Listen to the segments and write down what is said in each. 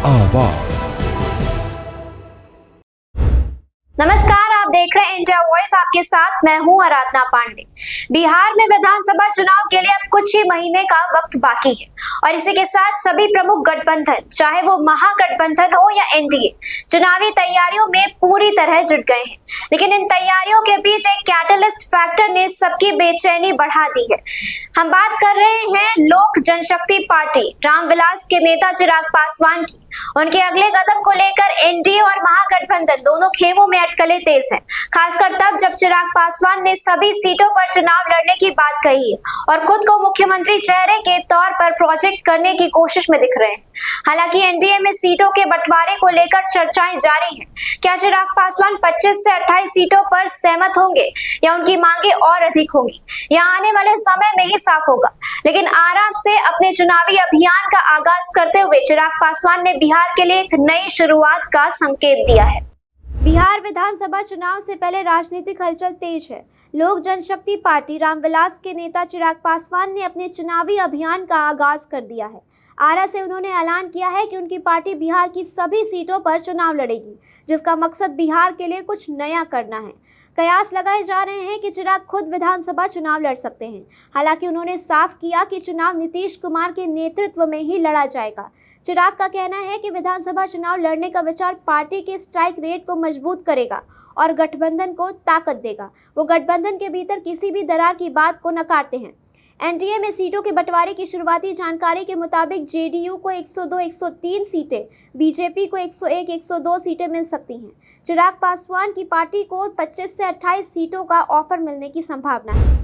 आवाज। नमस्कार, आप देख रहे हैं इंडिया वॉइस। आपके साथ मैं हूं आराधना पांडे। बिहार में विधानसभा चुनाव के लिए अब कुछ ही महीने का वक्त बाकी है और इसी के साथ सभी प्रमुख गठबंधन, चाहे वो महागठबंधन हो या एनडीए, चुनावी तैयारियों में पूरी तरह जुट गए हैं। लेकिन इन तैयारियों के बीच एक कैटलिस्ट फैक्टर ने सबकी बेचैनी बढ़ा दी है। हम बात कर रहे हैं लोक जनशक्ति पार्टी रामविलास के नेता चिराग पासवान की। उनके अगले कदम को लेकर एनडीए और महागठबंधन दोनों खेमों में अटकलें तेज हैं, खासकर तब जब चिराग पासवान ने सभी सीटों पर चुनाव लड़ने की बात कही है और खुद को मुख्यमंत्री चेहरे के तौर पर प्रोजेक्ट करने की कोशिश में दिख रहे हैं। हालांकि एनडीए में सीटों के बंटवारे को लेकर चर्चाएं जारी हैं। क्या चिराग पासवान 25 से 28 सीटों पर सहमत होंगे या उनकी मांगे और अधिक होंगी, यह आने वाले समय में ही साफ होगा। लेकिन आराम से अपने चुनावी अभियान का आगाज करते हुए चिराग पासवान ने बिहार के लिए एक नई शुरुआत का संकेत दिया है। बिहार विधानसभा चुनाव से पहले राजनीतिक हलचल तेज है। लोक जनशक्ति पार्टी रामविलास के नेता चिराग पासवान ने अपने चुनावी अभियान का आगाज कर दिया है। आरा से उन्होंने ऐलान किया है कि उनकी पार्टी बिहार की सभी सीटों पर चुनाव लड़ेगी, जिसका मकसद बिहार के लिए कुछ नया करना है। कयास लगाए जा रहे हैं कि चिराग खुद विधानसभा चुनाव लड़ सकते हैं। हालांकि उन्होंने साफ किया कि चुनाव नीतीश कुमार के नेतृत्व में ही लड़ा जाएगा। चिराग का कहना है कि विधानसभा चुनाव लड़ने का विचार पार्टी के स्ट्राइक रेट को मजबूत करेगा और गठबंधन को ताकत देगा। वो गठबंधन के भीतर किसी भी दरार की बात को नकारते हैं। एनडीए में सीटों के बंटवारे की शुरुआती जानकारी के मुताबिक जेडीयू को 102-103 सीटें, बीजेपी को 101-102 सीटें मिल सकती हैं। चिराग पासवान की पार्टी को 25 से 28 सीटों का ऑफर मिलने की संभावना है।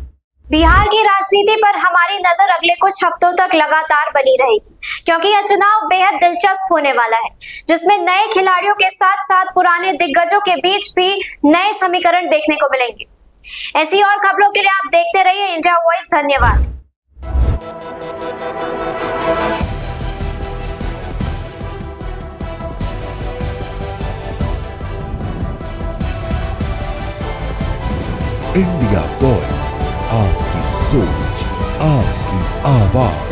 बिहार की राजनीति पर हमारी नजर अगले कुछ हफ्तों तक लगातार बनी रहेगी, क्योंकि यह चुनाव बेहद दिलचस्प होने वाला है, जिसमें नए खिलाड़ियों के साथ साथ पुराने दिग्गजों के बीच भी नए समीकरण देखने को मिलेंगे। ऐसी और खबरों के लिए आप देखते रहिए इंडिया वॉइस। धन्यवाद। इंडिया वॉइस, आपकी सोच, आपकी आवाज।